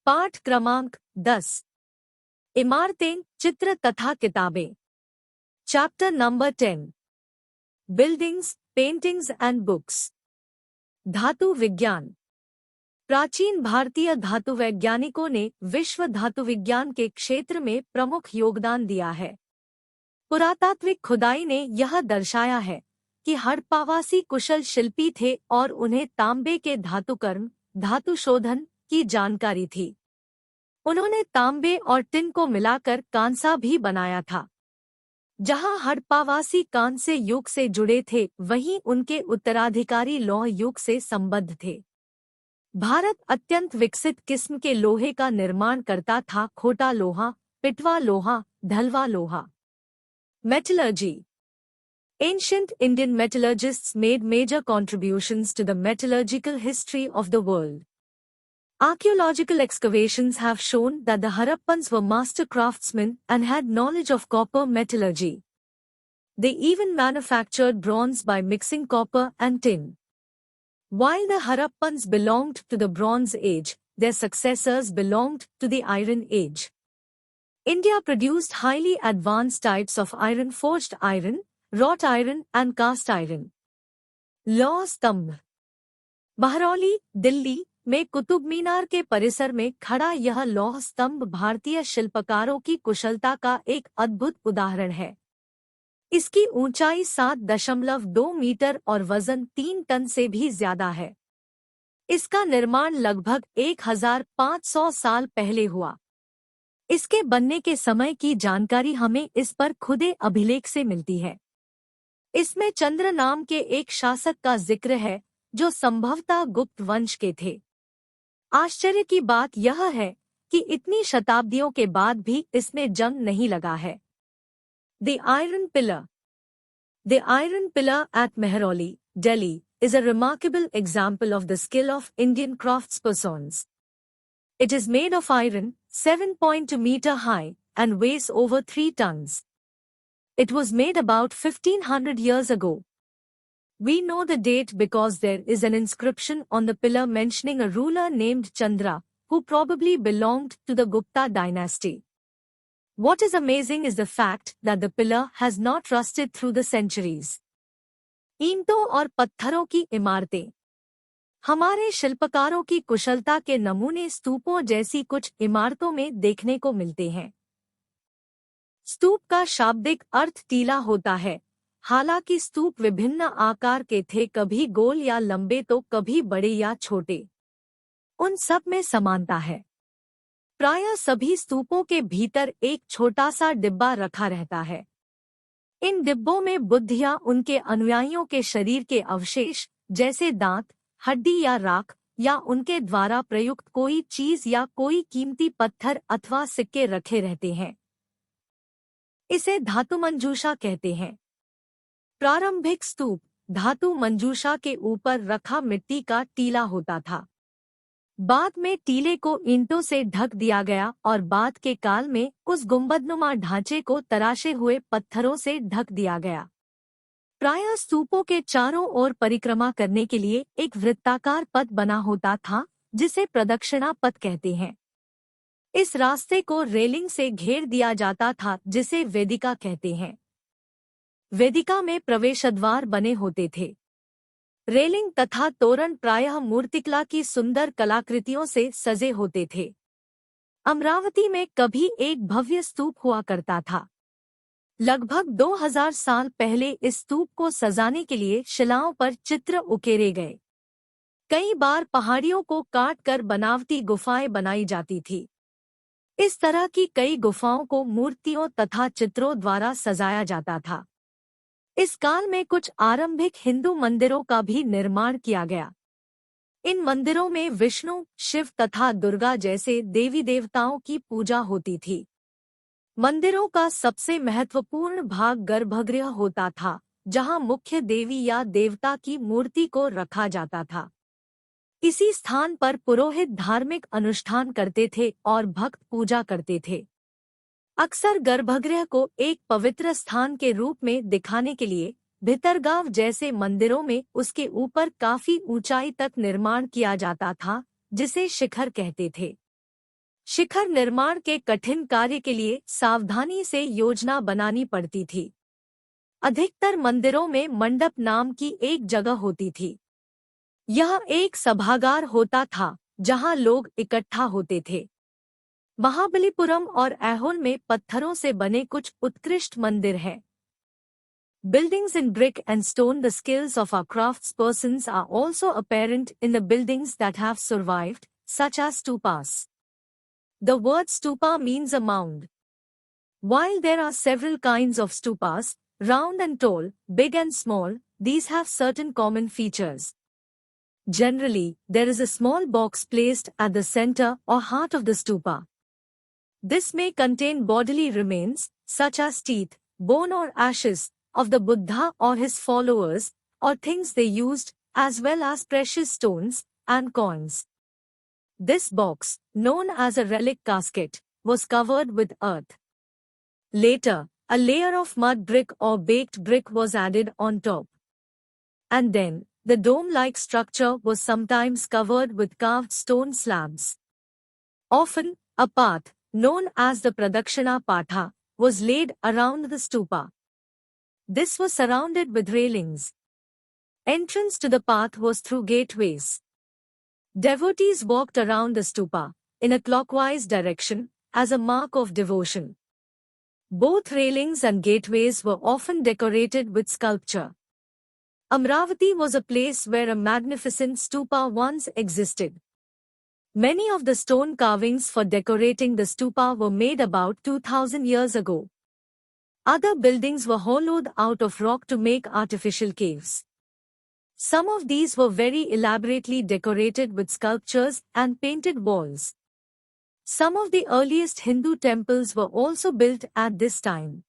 पाठ क्रमांक 10। इमारतें, चित्र तथा किताबें। Chapter number 10। Buildings, paintings and books. धातु विज्ञान। प्राचीन भारतीय धातु वैज्ञानिकों ने विश्व धातु विज्ञान के क्षेत्र में प्रमुख योगदान दिया है। पुरातात्विक खुदाई ने यह दर्शाया है कि हड़प्पावासी कुशल शिल्पी थे और उन्हें तांबे के धातुकर्म, धातु शोधन की जानकारी थी। उन्होंने तांबे और टिन को मिलाकर कांसा भी बनाया था। जहां हड़प्पावासी कांस्य युग से जुड़े थे, वहीं उनके उत्तराधिकारी लौह युग से संबद्ध थे। भारत अत्यंत विकसित किस्म के लोहे का निर्माण करता था: खोटा लोहा, पिटवा लोहा, ढलवा लोहा। Metallurgy. Ancient Indian metallurgists made major contributions to the metallurgical history of the world. Archaeological excavations have shown that the Harappans were master craftsmen and had knowledge of copper metallurgy. They even manufactured bronze by mixing copper and tin. While the Harappans belonged to the Bronze Age, their successors belonged to the Iron Age. India produced highly advanced types of iron: forged iron, wrought iron and cast iron. लौह स्तंभ। महरौली, दिल्ली में कुतुब मीनार के परिसर में खड़ा यह लौह स्तंभ भारतीय शिल्पकारों की कुशलता का एक अद्भुत उदाहरण है। इसकी ऊंचाई 7.2 मीटर और वजन 3 टन से भी ज्यादा है। इसका निर्माण लगभग 1500 साल पहले हुआ। इसके बनने के समय की जानकारी हमें इस पर खुदे अभिलेख से मिलती है। इसमें चंद्र नाम के एक शासक का जिक्र है जो संभवतः गुप्त वंश के थे। आश्चर्य की बात यह है कि इतनी शताब्दियों के बाद भी इसमें जंग नहीं लगा है। The iron pillar. The iron pillar at Mehrauli, Delhi, is a remarkable example of the skill of Indian craftspersons. It is made of iron, 7.2 meter high, and weighs over 3 tons. It was made about 1500 years ago. We know the date because there is an inscription on the pillar mentioning a ruler named Chandra, who probably belonged to the Gupta dynasty. What is amazing is the fact that the pillar has not rusted through the centuries. ईंटों और पत्थरों की इमारतें। हमारे शिल्पकारों की कुशलता के नमूने स्तूपों जैसी कुछ इमारतों में देखने को मिलते हैं। स्तूप का शाब्दिक अर्थ टीला होता है। हालांकि स्तूप विभिन्न आकार के थे, कभी गोल या लंबे तो कभी बड़े या छोटे। उन सब में समानता है। प्रायः सभी स्तूपों के भीतर एक छोटा सा डिब्बा रखा रहता है। इन डिब्बों में बुद्ध या उनके अनुयायियों के शरीर के अवशेष जैसे दांत, हड्डी या राख या उनके द्वारा प्रयुक्त कोई चीज या कोई कीमती पत्थर अथवा सिक्के रखे रहते हैं। इसे धातु मंजूषा कहते हैं। प्रारंभिक स्तूप धातु मंजूषा के ऊपर रखा मिट्टी का टीला होता था। बाद में टीले को ईंटों से ढक दिया गया और बाद के काल में उस गुंबदनुमा ढांचे को तराशे हुए पत्थरों से ढक दिया गया। प्रायः स्तूपों के चारों ओर परिक्रमा करने के लिए एक वृत्ताकार पथ बना होता था, जिसे प्रदक्षिणा पथ कहते हैं। इस रास्ते को रेलिंग से घेर दिया जाता था, जिसे वेदिका कहते हैं। वेदिका में प्रवेशद्वार बने होते थे। रेलिंग तथा तोरण प्रायः मूर्तिकला की सुंदर कलाकृतियों से सजे होते थे। अमरावती में कभी एक भव्य स्तूप हुआ करता था। लगभग 2000 साल पहले इस स्तूप को सजाने के लिए शिलाओं पर चित्र उकेरे गए। कई बार पहाड़ियों को काट कर बनावटी गुफाएं बनाई जाती थी। इस तरह की कई गुफाओं को मूर्तियों तथा चित्रों द्वारा सजाया जाता था। इस काल में कुछ आरंभिक हिंदू मंदिरों का भी निर्माण किया गया। इन मंदिरों में विष्णु, शिव तथा दुर्गा जैसे देवी देवताओं की पूजा होती थी। मंदिरों का सबसे महत्वपूर्ण भाग गर्भगृह होता था, जहां मुख्य देवी या देवता की मूर्ति को रखा जाता था। इसी स्थान पर पुरोहित धार्मिक अनुष्ठान करते थे और भक्त पूजा करते थे। अक्सर गर्भगृह को एक पवित्र स्थान के रूप में दिखाने के लिए भितरगांव जैसे मंदिरों में उसके ऊपर काफी ऊंचाई तक निर्माण किया जाता था, जिसे शिखर कहते थे। शिखर निर्माण के कठिन कार्य के लिए सावधानी से योजना बनानी पड़ती थी। अधिकतर मंदिरों में मंडप नाम की एक जगह होती थी। यह एक सभागार होता था जहां लोग इकट्ठा होते थे। महाबलीपुरम और ऐहोल में पत्थरों से बने कुछ उत्कृष्ट मंदिर हैं। Buildings in brick and stone. The skills of our craftspersons are also apparent in the buildings that have survived, such as stupas. The word stupa means a mound. While there are several kinds of stupas, round and tall, big and small, these have certain common features. Generally, there is a small box placed at the center or heart of the stupa. This may contain bodily remains, such as teeth, bone or ashes, of the Buddha or his followers, or things they used, as well as precious stones and coins. This box, known as a relic casket, was covered with earth. Later, a layer of mud brick or baked brick was added on top. And then, the dome-like structure was sometimes covered with carved stone slabs. Often, a path, known as the Pradakshina Patha, was laid around the stupa. This was surrounded with railings. Entrance to the path was through gateways. Devotees walked around the stupa, in a clockwise direction, as a mark of devotion. Both railings and gateways were often decorated with sculpture. Amravati was a place where a magnificent stupa once existed. Many of the stone carvings for decorating the stupa were made about 2000 years ago. Other buildings were hollowed out of rock to make artificial caves. Some of these were very elaborately decorated with sculptures and painted walls. Some of the earliest Hindu temples were also built at this time.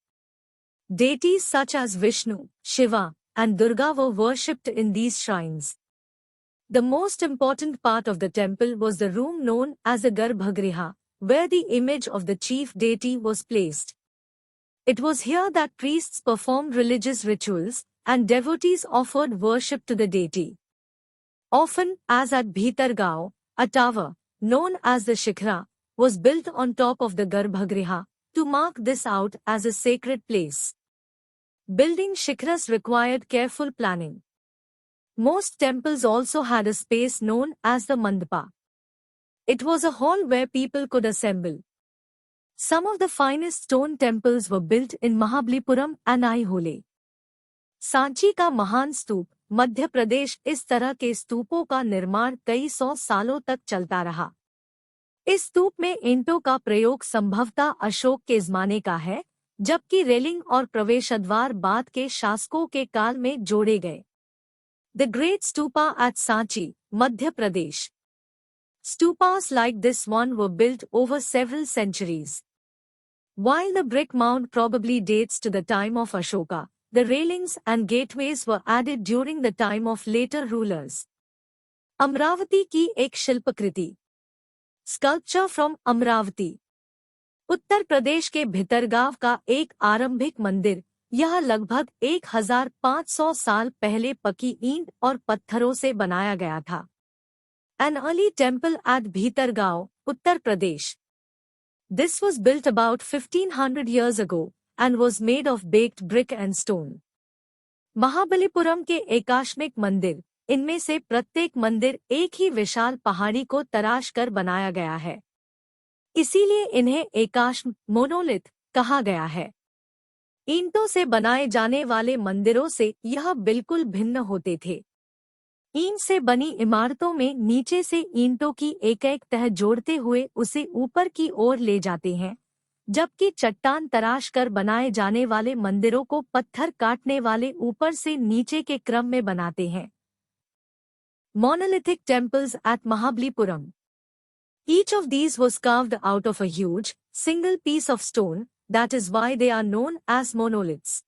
Deities such as Vishnu, Shiva, and Durga were worshipped in these shrines. The most important part of the temple was the room known as the Garbhagriha, where the image of the chief deity was placed. It was here that priests performed religious rituals, and devotees offered worship to the deity. Often, as at Bhitargao, a tower, known as the Shikhra, was built on top of the Garbhagriha, to mark this out as a sacred place. Building Shikhras required careful planning. Most temples also had a space known as the Mandapa. It was a hall where people could assemble. Some of the finest stone temples were built in Mahabalipuram and Aihole. Sanchi का महान स्तूप, मध्य प्रदेश। इस तरह के स्तूपों का निर्माण कई सौ सालों तक चलता रहा। इस स्तूप में ईंटों का प्रयोग संभवतः अशोक के ज़माने का है, जबकि रेलिंग और प्रवेशद्वार बाद के शासकों के काल में जोड़े गए। The Great Stupa at Sanchi, Madhya Pradesh. Stupas like this one were built over several centuries. While the brick mound probably dates to the time of Ashoka, the railings and gateways were added during the time of later rulers. Amravati की एक शिल्पकृति. Sculpture from Amravati. Uttar Pradesh के भितरगांव का एक आरंभिक मंदिर, यह लगभग 1500 साल पहले पकी ईंट और पत्थरों से बनाया गया था। An early temple at Bhitargao, Uttar Pradesh. This was built about 1500 years ago and was made of baked brick and stone. Mahabalipuram के एकाश्मिक मंदिर, इनमें से प्रत्येक मंदिर एक ही विशाल पहाड़ी को तराश कर बनाया गया है। इसीलिए इन्हें एकाश्म मोनोलिथ कहा गया है। ईंटों से बनाए जाने वाले मंदिरों से यह बिल्कुल भिन्न होते थे। ईंट से बनी इमारतों में नीचे से ईंटों की एक-एक तह जोड़ते हुए उसे ऊपर की ओर ले जाते हैं, जबकि चट्टान तराश कर बनाए जाने वाले मंदिरों को पत्थर काटने वाले ऊपर से नीचे के क्रम में बनाते हैं। Monolithic temples at Mahabalipuram. Each of these was carved out of a huge, single piece of stone, that is why they are known as monoliths.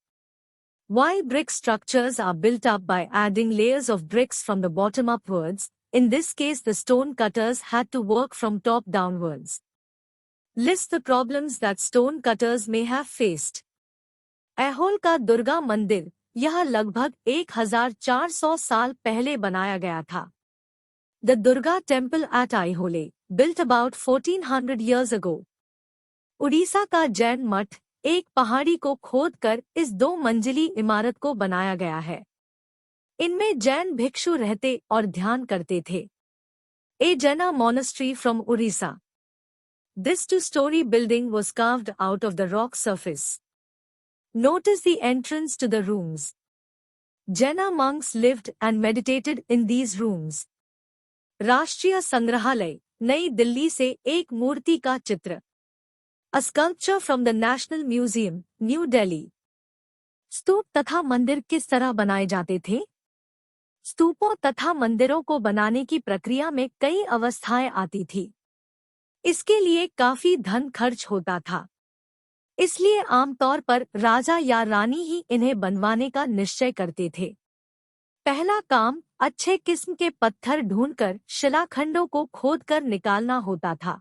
While brick structures are built up by adding layers of bricks from the bottom upwards, in this case the stone cutters had to work from top downwards. List the problems that stone cutters may have faced. Aihole का दुर्गा मंदिर, यह लगभग 1400 साल पहले बनाया गया था। The Durga Temple at Aihole, built about 1400 years ago. Orissa का जैन मठ एक पहाड़ी को खोदकर इस 2 मंजिली इमारत को बनाया गया है। इनमें जैन भिक्षु रहते और ध्यान करते थे। A Jaina monastery from Orissa. This 2-story building was carved out of the rock surface. Notice the entrance to the rooms. Jaina monks lived and meditated in these rooms. राष्ट्रीय संग्रहालय, नई दिल्ली से एक मूर्ति का चित्र। A sculpture from the National Museum, New Delhi. स्तूप तथा मंदिर किस तरह बनाए जाते थे? स्तूपों तथा मंदिरों को बनाने की प्रक्रिया में कई अवस्थाएं आती थी। इसके लिए काफी धन खर्च होता था। इसलिए आमतौर पर राजा या रानी ही इन्हें बनवाने का निश्चय करते थे। पहला काम अच्छे किस्म के पत्थर ढूंढकर शिलाखंडों को खोदकर निकालना होता था।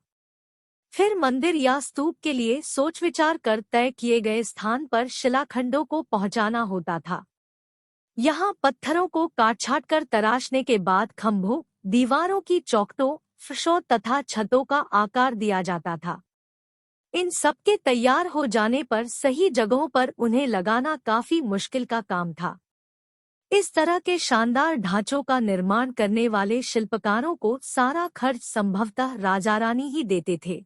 फिर मंदिर या स्तूप के लिए सोच विचार कर तय किए गए स्थान पर शिलाखंडों को पहुंचाना होता था। यहाँ पत्थरों को काट-छाँट कर तराशने के बाद खंभों, दीवारों की चौखटों, फर्शों तथा छतों का आकार दिया जाता था। इन सबके तैयार हो जाने पर सही जगहों पर उन्हें लगाना काफी मुश्किल का काम था। इस तरह के शानदार ढांचों का निर्माण करने वाले शिल्पकारों को सारा खर्च संभवतः राजा रानी ही देते थे।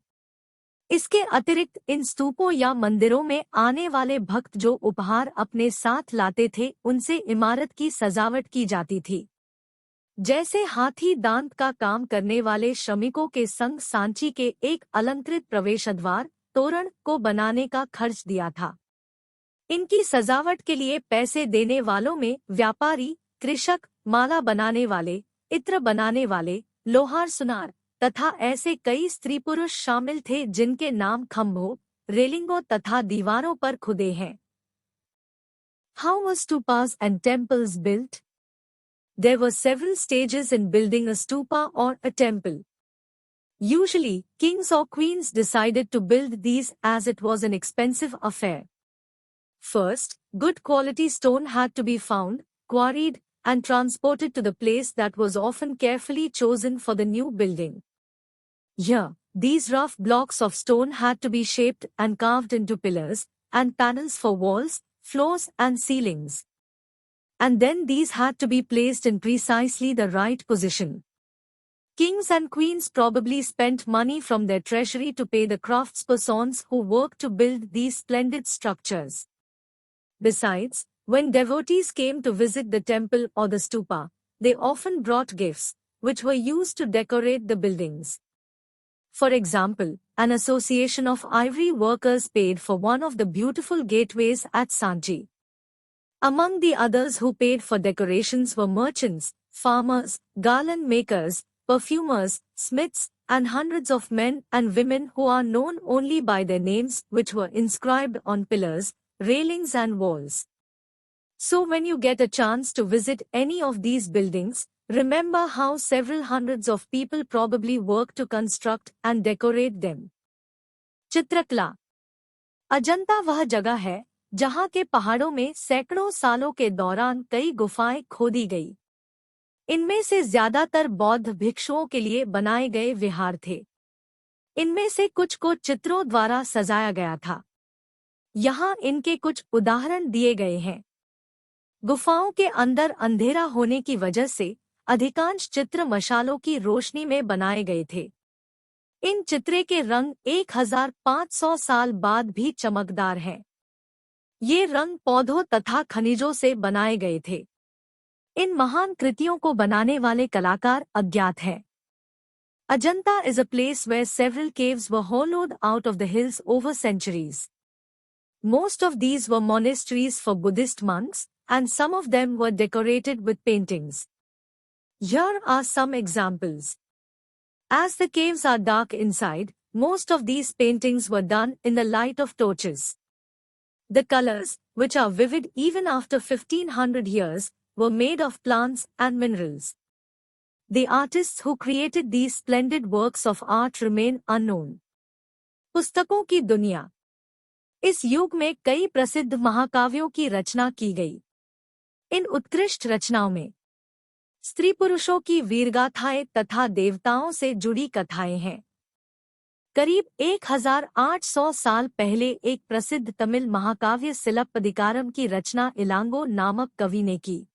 इसके अतिरिक्त इन स्तूपों या मंदिरों में आने वाले भक्त जो उपहार अपने साथ लाते थे उनसे इमारत की सजावट की जाती थी। जैसे हाथी दांत का काम करने वाले श्रमिकों के संग सांची के एक अलंकृत प्रवेशद्वार, तोरण को बनाने का खर्च दिया था। इनकी सजावट के लिए पैसे देने वालों में व्यापारी, कृषक, माला बनाने वाले, इत्र बनाने वाले, लोहार सुनार तथा ऐसे कई स्त्री पुरुष शामिल थे जिनके नाम खंभों, रेलिंगों तथा दीवारों पर खुदे हैं। How were stupas and temples built? There were several stages in building a stupa or a temple. Usually, kings or queens decided to build these as it was an expensive affair. First, good quality stone had to be found, quarried, and transported to the place that was often carefully chosen for the new building. Here, these rough blocks of stone had to be shaped and carved into pillars and panels for walls, floors, and ceilings. And then these had to be placed in precisely the right position. Kings and queens probably spent money from their treasury to pay the craftspersons who worked to build these splendid structures. Besides, when devotees came to visit the temple or the stupa, they often brought gifts, which were used to decorate the buildings. For example, an association of ivory workers paid for one of the beautiful gateways at Sanchi. Among the others who paid for decorations were merchants, farmers, garland makers, perfumers, smiths, and hundreds of men and women who are known only by their names which were inscribed on pillars, railings and walls. So when you get a chance to visit any of these buildings, remember how several hundreds of people probably worked to construct and decorate them. चित्रकला। अजंता वह जगह है जहाँ के पहाड़ों में सैकड़ों सालों के दौरान कई गुफाएं खोदी गई। इनमें से ज्यादातर बौद्ध भिक्षुओं के लिए बनाए गए विहार थे। इनमें से कुछ को चित्रों द्वारा सजाया गया था। यहाँ इनके कुछ उदाहरण दिए गए हैं। गुफाओं के अंदर अंधेरा होने की वजह से अधिकांश चित्र मशालों की रोशनी में बनाए गए थे। इन चित्रे के रंग 1500 साल बाद भी चमकदार हैं। ये रंग पौधों तथा खनिजों से बनाए गए थे। इन महान कृतियों को बनाने वाले कलाकार अज्ञात हैं। Ajanta is a place where several caves were hollowed out of the hills over centuries. Most of these were monasteries for Buddhist monks, and some of them were decorated with paintings. Here are some examples. As the caves are dark inside, most of these paintings were done in the light of torches. The colors, which are vivid even after 1500 years, were made of plants and minerals. The artists who created these splendid works of art remain unknown. पुस्तकों की दुनिया। इस युग में कई प्रसिद्ध महाकाव्यों की रचना की गई। इन उत्कृष्ट रचनाओं में स्त्री पुरुषों की वीरगाथाएं तथा देवताओं से जुड़ी कथाएं हैं। करीब 1800 साल पहले एक प्रसिद्ध तमिल महाकाव्य सिलप्पदिकारम की रचना इलांगो नामक कवि ने की।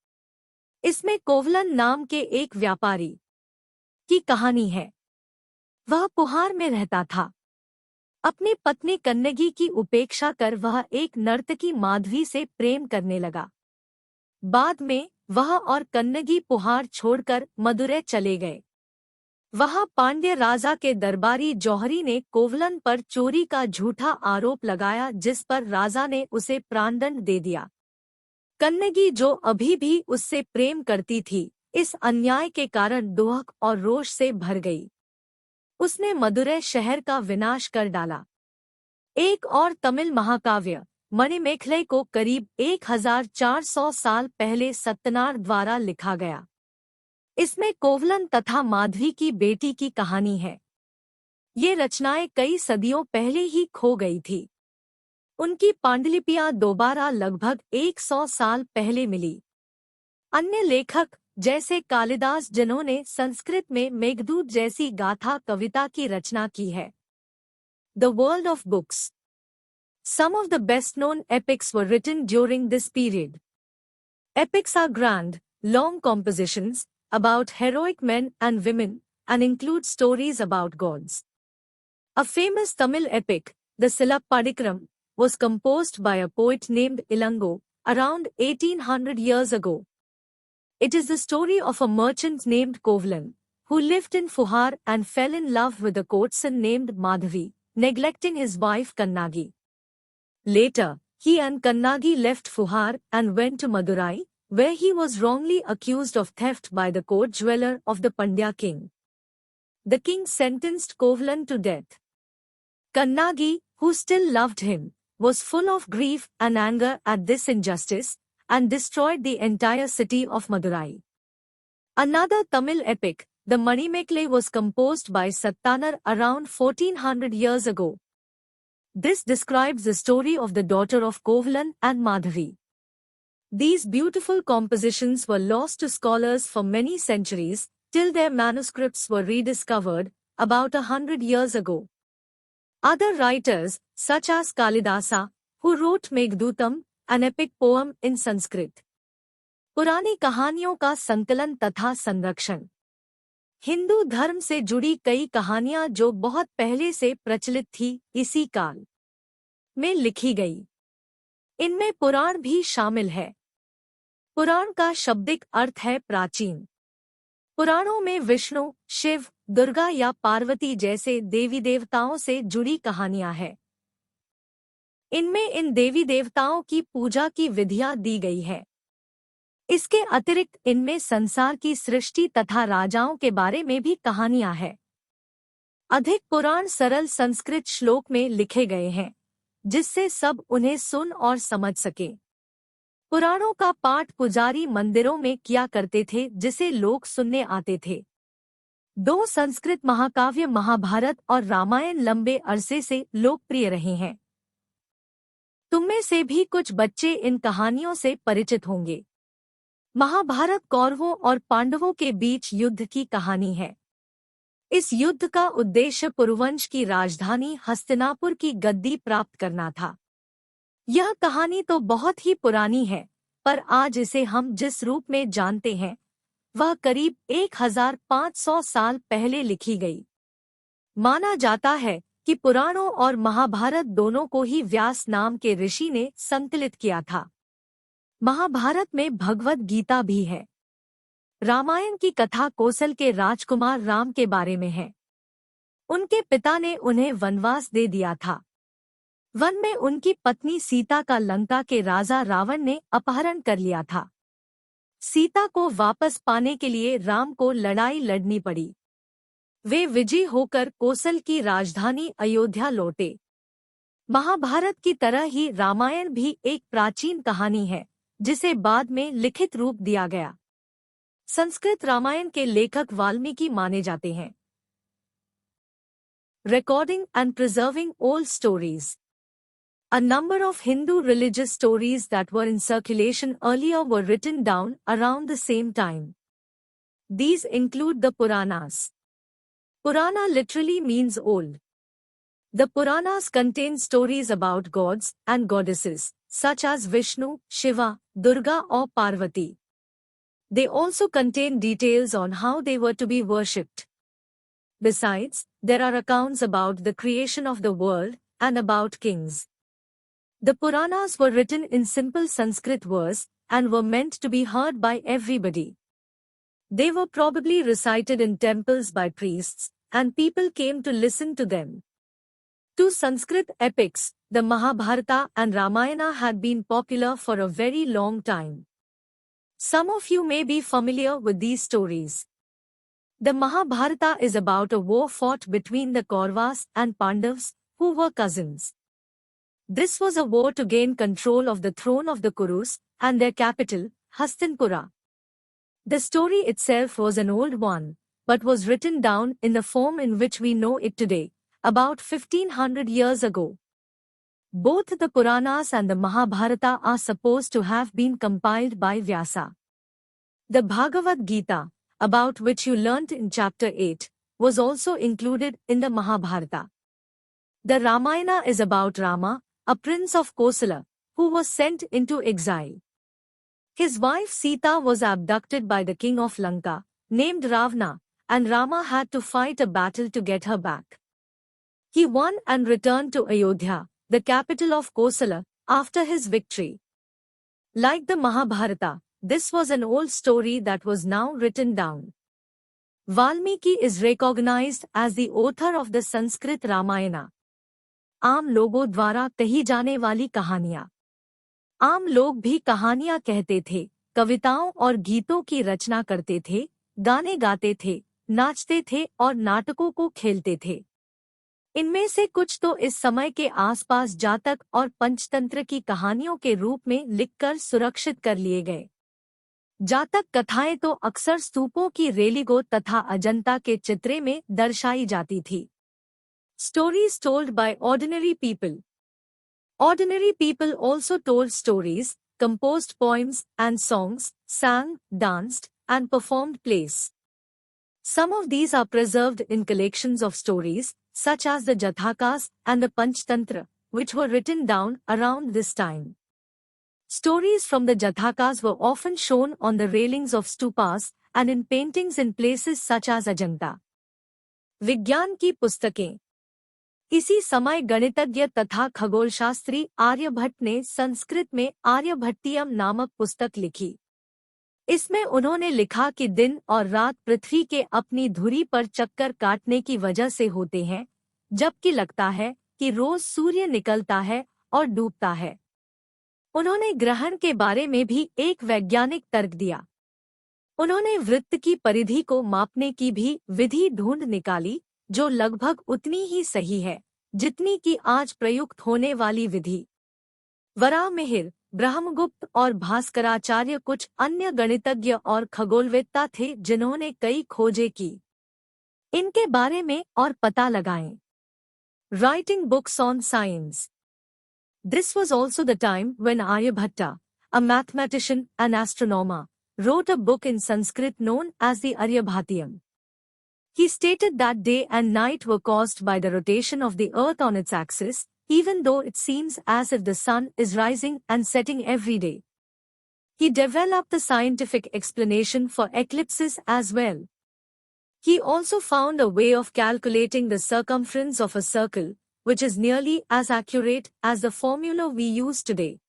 इसमें कोवलन नाम के एक व्यापारी की कहानी है। वह पुहार में रहता था। अपनी पत्नी कन्नगी की उपेक्षा कर वह एक नर्तकी माधवी से प्रेम करने लगा। बाद में वह और कन्नगी पुहार छोड़कर मदुरै चले गए। वहां पांड्य राजा के दरबारी जौहरी ने कोवलन पर चोरी का झूठा आरोप लगाया, जिस पर राजा ने उसे प्राणदंड दे दिया। कन्नगी, जो अभी भी उससे प्रेम करती थी, इस अन्याय के कारण दुख और रोष से भर गई। उसने मदुरै शहर का विनाश कर डाला। एक और तमिल महाकाव्य मणिमेखलाई को करीब 1400 साल पहले सत्तनार द्वारा लिखा गया। इसमें कोवलन तथा माधवी की बेटी की कहानी है। ये रचनाएं कई सदियों पहले ही खो गई थी। उनकी पांडुलिपियां दोबारा लगभग 100 साल पहले मिली। अन्य लेखक जैसे कालिदास, जिन्होंने संस्कृत में मेघदूत जैसी गाथा कविता की रचना की है। The world of books. Some of the best-known epics were written during this period. Epics are grand, long compositions about heroic men and women and include stories about gods. A famous Tamil epic, the Silappadigaram, was composed by a poet named Ilango around 1800 years ago. It is the story of a merchant named Kovalan, who lived in Fuhar and fell in love with a courtesan named Madhavi, neglecting his wife Kannagi. Later, he and Kannagi left Fuhar and went to Madurai, where he was wrongly accused of theft by the court jeweler of the Pandya king. The king sentenced Kovalan to death. Kannagi, who still loved him, was full of grief and anger at this injustice, and destroyed the entire city of Madurai. Another Tamil epic, the Manimekalai, was composed by Sattanar around 1400 years ago. This describes the story of the daughter of Kovalan and Madhavi. These beautiful compositions were lost to scholars for many centuries, till their manuscripts were rediscovered about 100 years ago. Other writers, such as Kalidasa, who wrote Meghdootam, an epic poem in Sanskrit. पुरानी कहानियों का संकलन तथा संरक्षण। हिंदू धर्म से जुड़ी कई कहानियां जो बहुत पहले से प्रचलित थी, इसी काल में लिखी गई। इनमें पुराण भी शामिल है। पुराण का शाब्दिक अर्थ है प्राचीन। पुराणों में विष्णु, शिव, दुर्गा या पार्वती जैसे देवी देवताओं से जुड़ी कहानियां हैं। इनमें इन देवी देवताओं की पूजा की विधियां दी गई है। इसके अतिरिक्त इनमें संसार की सृष्टि तथा राजाओं के बारे में भी कहानियां हैं। अधिक पुराण सरल संस्कृत श्लोक में लिखे गए हैं, जिससे सब उन्हें सुन और समझ सके। पुराणों का पाठ पुजारी मंदिरों में किया करते थे, जिसे लोग सुनने आते थे। दो संस्कृत महाकाव्य महाभारत और रामायण लंबे अरसे से लोकप्रिय रहे हैं। तुममें से भी कुछ बच्चे इन कहानियों से परिचित होंगे। महाभारत कौरवों और पांडवों के बीच युद्ध की कहानी है। इस युद्ध का उद्देश्य पुरुवंश की राजधानी हस्तिनापुर की गद्दी प्राप्त करना था। यह कहानी तो बहुत ही पुरानी है, पर आज इसे हम जिस रूप में जानते हैं, वह करीब 1500 साल पहले लिखी गई। माना जाता है कि पुराणों और महाभारत दोनों को ही व्यास नाम के ऋषि ने संकलित किया था। महाभारत में भगवद गीता भी है। रामायण की कथा कौशल के राजकुमार राम के बारे में है। उनके पिता ने उन्हें वनवास दे दिया था। वन में उनकी पत्नी सीता का लंका के राजा रावण ने अपहरण कर लिया था। सीता को वापस पाने के लिए राम को लड़ाई लड़नी पड़ी। वे विजयी होकर कौशल की राजधानी अयोध्या लौटे। महाभारत की तरह ही रामायण भी एक प्राचीन कहानी है, जिसे बाद में लिखित रूप दिया गया। संस्कृत रामायण के लेखक वाल्मीकि माने जाते हैं। Recording and preserving old stories. A number of Hindu religious stories that were in circulation earlier were written down around the same time. These include the Puranas. Purana literally means old. The Puranas contain stories about gods and goddesses, such as Vishnu, Shiva, Durga or Parvati. They also contain details on how they were to be worshipped. Besides, there are accounts about the creation of the world and about kings. The Puranas were written in simple Sanskrit verse and were meant to be heard by everybody. They were probably recited in temples by priests, and people came to listen to them. Two Sanskrit epics, the Mahabharata and Ramayana, had been popular for a very long time. Some of you may be familiar with these stories. The Mahabharata is about a war fought between the Kauravas and Pandavas, who were cousins. This was a war to gain control of the throne of the Kurus and their capital, Hastinapura. The story itself was an old one, but was written down in the form in which we know it today, about 1500 years ago. Both the Puranas and the Mahabharata are supposed to have been compiled by Vyasa. The Bhagavad Gita, about which you learnt in chapter 8, was also included in the Mahabharata. The Ramayana is about Rama, a prince of Kosala, who was sent into exile. His wife Sita was abducted by the king of Lanka, named Ravana, and Rama had to fight a battle to get her back. He won and returned to Ayodhya, the capital of Kosala, after his victory. Like the Mahabharata, this was an old story that was now written down. Valmiki is recognized as the author of the Sanskrit Ramayana. आम लोगों द्वारा कही जाने वाली कहानियाँ। आम लोग भी कहानियाँ कहते थे, कविताओं और गीतों की रचना करते थे, गाने गाते थे, नाचते थे और नाटकों को खेलते थे। इनमें से कुछ तो इस समय के आसपास जातक और पंचतंत्र की कहानियों के रूप में लिखकर सुरक्षित कर लिए गए। जातक कथाएं तो अक्सर स्तूपों की रेलिगो तथा अजंता के चित्रे में दर्शाई जाती थी। Stories told by ordinary people. Ordinary people also told stories, composed poems and songs, sang, danced, and performed plays. Some of these are preserved in collections of stories, such as the Jathakas and the Panchtantra, which were written down around this time. Stories from the Jathakas were often shown on the railings of stupas and in paintings in places such as Ajanta. विज्ञान की पुस्तकें। इसी समय गणितज्ञ तथा खगोलशास्त्री आर्यभट्ट ने संस्कृत में आर्यभट्टियम नामक पुस्तक लिखी। इसमें उन्होंने लिखा कि दिन और रात पृथ्वी के अपनी धुरी पर चक्कर काटने की वजह से होते हैं, जबकि लगता है कि रोज सूर्य निकलता है और डूबता है। उन्होंने ग्रहण के बारे में भी एक वैज्ञानिक तर्क दिया। उन्होंने वृत्त की परिधि को मापने की भी विधि ढूंढ निकाली, जो लगभग उतनी ही सही है जितनी कि आज प्रयुक्त होने वाली विधि। वराहमिहिर, ब्रह्मगुप्त और भास्कराचार्य कुछ अन्य गणितज्ञ और खगोलवेत्ता थे जिन्होंने कई खोजें की। इनके बारे में और पता लगाएं। Writing books on science. This was also the time when Aryabhatta, a mathematician and astronomer, wrote a book in Sanskrit known as the Aryabhatiyam. He stated that day and night were caused by the rotation of the earth on its axis, even though it seems as if the sun is rising and setting every day. He developed the scientific explanation for eclipses as well. He also found a way of calculating the circumference of a circle, which is nearly as accurate as the formula we use today.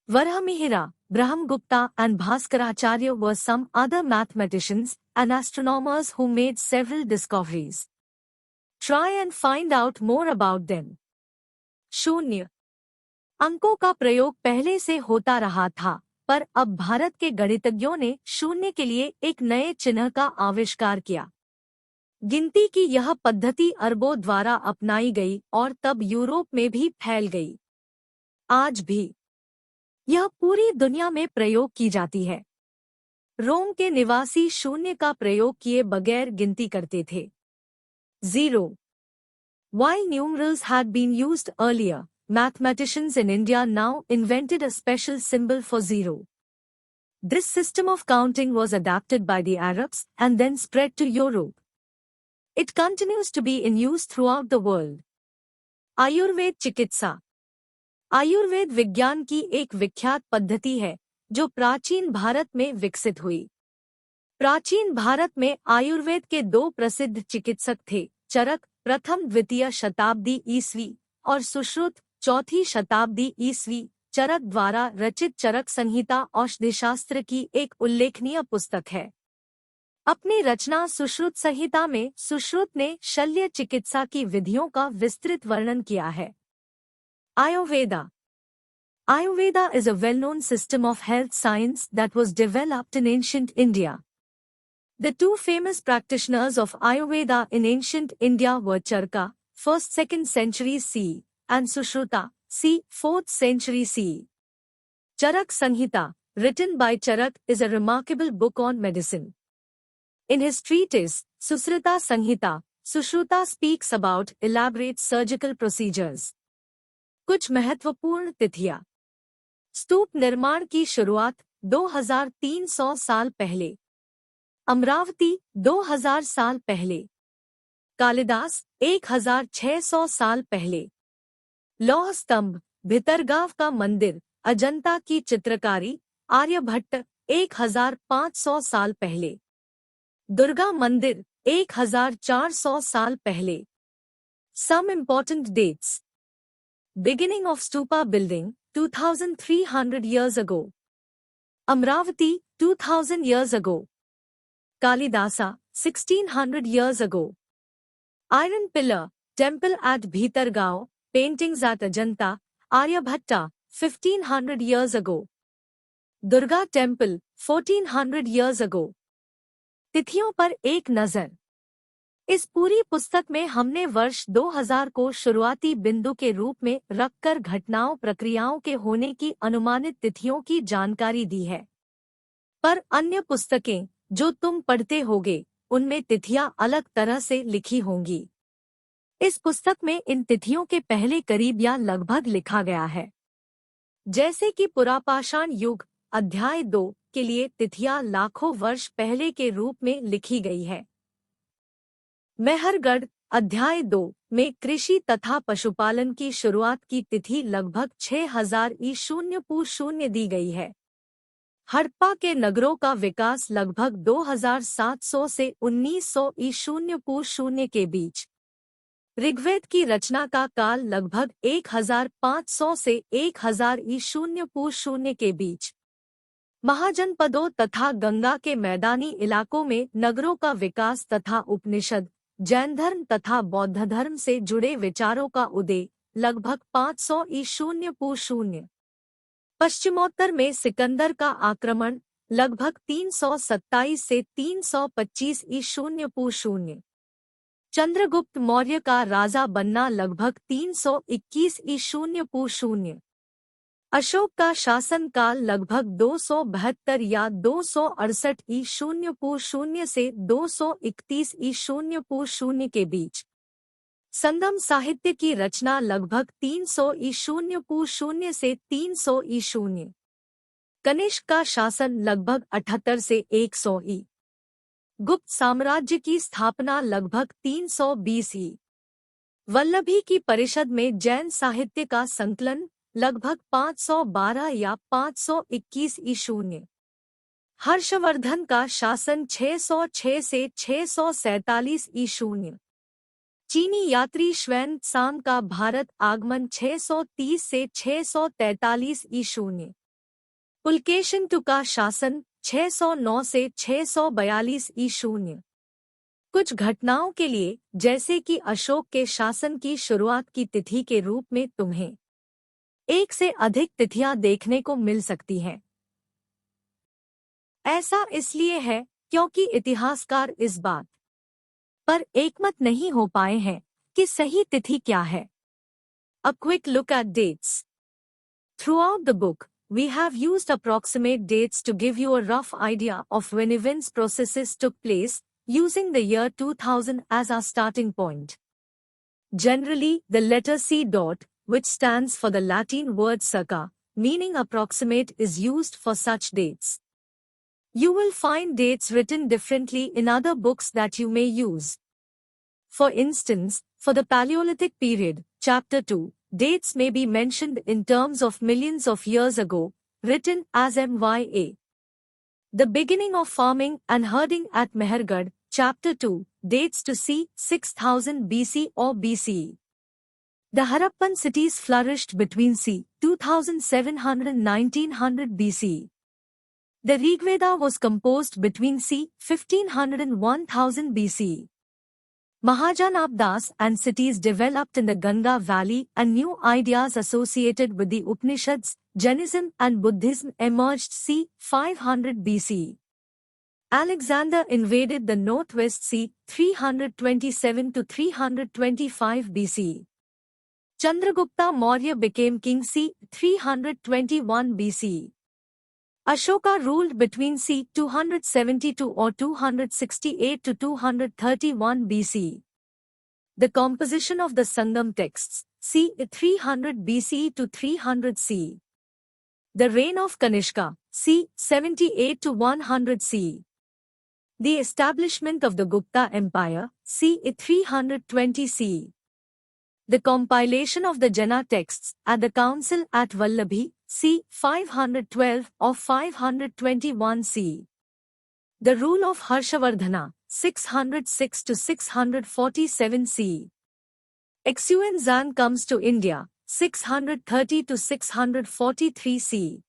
Varahamihira, Brahmagupta and Bhaskaracharya were some other mathematicians and astronomers who made several discoveries. Try and find out more about them. शून्य। अंकों का प्रयोग पहले से होता रहा था, पर अब भारत के गणितज्ञों ने शून्य के लिए एक नए चिन्ह का आविष्कार किया। गिनती की यह पद्धति अरबों द्वारा अपनाई गई और तब यूरोप में भी फैल गई। आज भी यह पूरी दुनिया में प्रयोग की जाती है। रोम के निवासी शून्य का प्रयोग किए बगैर गिनती करते थे। 0. While numerals had been used earlier, mathematicians in India now invented a special symbol for 0. This system of counting was adapted by the Arabs and then spread to Europe. It continues to be in use throughout the world. Ayurveda चिकित्सा। आयुर्वेद विज्ञान की एक विख्यात पद्धति है जो प्राचीन भारत में विकसित हुई। प्राचीन भारत में आयुर्वेद के दो प्रसिद्ध चिकित्सक थे, चरक प्रथम द्वितीय शताब्दी ईस्वी और सुश्रुत चौथी शताब्दी ईस्वी। चरक द्वारा रचित चरक संहिता औषधिशास्त्र की एक उल्लेखनीय पुस्तक है। अपनी रचना सुश्रुत संहिता में सुश्रुत ने शल्य चिकित्सा की विधियों का विस्तृत वर्णन किया है। Ayurveda. Ayurveda is a well-known system of health science that was developed in ancient India. The two famous practitioners of Ayurveda in ancient India were Charaka, 1st-2nd century CE, and Sushruta, c. 4th century CE. Charak Sanhita, written by Charak, is a remarkable book on medicine. In his treatise, Susruta Sanhita, Sushruta speaks about elaborate surgical procedures. कुछ महत्वपूर्ण तिथियां। स्तूप निर्माण की शुरुआत 2300 साल पहले। अमरावती 2000 साल पहले। कालिदास 1600 साल पहले। लौह स्तंभ, भितरगांव का मंदिर, अजंता की चित्रकारी, आर्यभट्ट 1500 साल पहले। दुर्गा मंदिर 1400 साल पहले। Some important dates. Beginning of stupa building, 2300 years ago. Amravati, 2000 years ago. Kalidasa, 1600 years ago. Iron pillar, temple at Bhitargao, paintings at Ajanta, Aryabhatta, 1500 years ago. Durga temple, 1400 years ago. तिथियों पर एक नजर। इस पूरी पुस्तक में हमने वर्ष 2000 को शुरुआती बिंदु के रूप में रखकर घटनाओं प्रक्रियाओं के होने की अनुमानित तिथियों की जानकारी दी है। पर अन्य पुस्तकें जो तुम पढ़ते होगे उनमें तिथियां अलग तरह से लिखी होंगी। इस पुस्तक में इन तिथियों के पहले करीब या लगभग लिखा गया है। जैसे कि पुरापाषाण युग अध्याय 2 के लिए तिथियां लाखों वर्ष पहले के रूप में लिखी गई है। मेहरगढ़ अध्याय 2 में कृषि तथा पशुपालन की शुरुआत की तिथि लगभग 6000 ई.शून्य दी गई है। हड़प्पा के नगरों का विकास लगभग 2700 से 1900 ई.शून्य के बीच। ऋग्वेद की रचना का काल लगभग 1500 से 1000 ई.शून्य के बीच। महाजनपदों तथा गंगा के मैदानी इलाकों में नगरों का विकास तथा उपनिषद, जैन धर्म तथा बौद्ध धर्म से जुड़े विचारों का उदय लगभग 500 ई.शून्य। पश्चिमोत्तर में सिकंदर का आक्रमण लगभग 327 से 325 ई.शून्य। चंद्रगुप्त मौर्य का राजा बनना लगभग 321 ई.शून्य। अशोक का शासन काल लगभग 272 या 268 ई.शून्य से 231 ई.शून्य के बीच। संगम साहित्य की रचना लगभग 300 ई.शून्य से 300 ई.शून्य। कनिष्क का शासन लगभग 78 से 100 ई. गुप्त साम्राज्य की स्थापना लगभग 320 ई. वल्लभी की परिषद में जैन साहित्य का संकलन लगभग 512 या 521 ई.शून्य। हर्षवर्धन का शासन 606 से 647 ई.शून्य। चीनी यात्री श्वेन त्सांग का भारत आगमन 630 से 643 ई.शून्य। पुलकेशिन टू का शासन 609 से 642 ई.शून्य। कुछ घटनाओं के लिए जैसे कि अशोक के शासन की शुरुआत की तिथि के रूप में तुम्हें एक से अधिक तिथियां देखने को मिल सकती हैं। ऐसा इसलिए है क्योंकि इतिहासकार इस बात पर एकमत नहीं हो पाए हैं कि सही तिथि क्या है। A quick look at dates. Throughout the book, we have used approximate dates to give you a rough idea of when events processes took place, using the year 2000 as our starting point. Generally, the letter C dot, which stands for the Latin word circa, meaning approximate, is used for such dates. You will find dates written differently in other books that you may use. For instance, for the Paleolithic period, Chapter 2, dates may be mentioned in terms of millions of years ago, written as MYA. The beginning of farming and herding at Mehergarh, Chapter 2, dates to c. 6000 BC or BCE. The Harappan cities flourished between c. 2700 and 1900 BCE. The Rigveda was composed between c. 1500 and 1000 BCE. Mahajanabdas and cities developed in the Ganga Valley, and new ideas associated with the Upanishads, Jainism and Buddhism emerged c. 500 BCE. Alexander invaded the northwest c. 327 to 325 BCE. Chandragupta Maurya became king c. 321 BCE. Ashoka ruled between c. 272 or 268 to 231 BCE. The composition of the Sangam texts, c. 300 BCE to 300 CE. The reign of Kanishka, c. 78 to 100 CE. The establishment of the Gupta Empire, c. 320 CE. The compilation of the Jana texts at the council at Vallabhi, c. 512 or 521 CE. The rule of Harshavardhana, 606 to 647 CE. Xuanzang comes to India, 630 to 643 CE.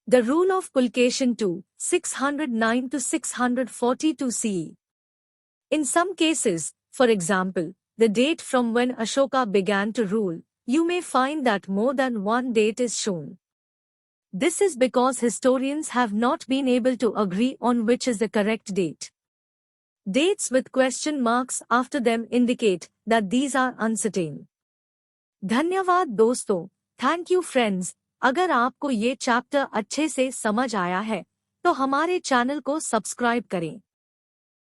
The rule of Pulkeshin II, 609 to 642 CE. In some cases, for example, the date from when Ashoka began to rule, you may find that more than one date is shown. This is because historians have not been able to agree on which is the correct date. Dates with question marks after them indicate that these are uncertain. धन्यवाद दोस्तों, thank you friends. अगर आपको ये chapter अच्छे से समझ आया है, तो हमारे चैनल को सब्सक्राइब करें।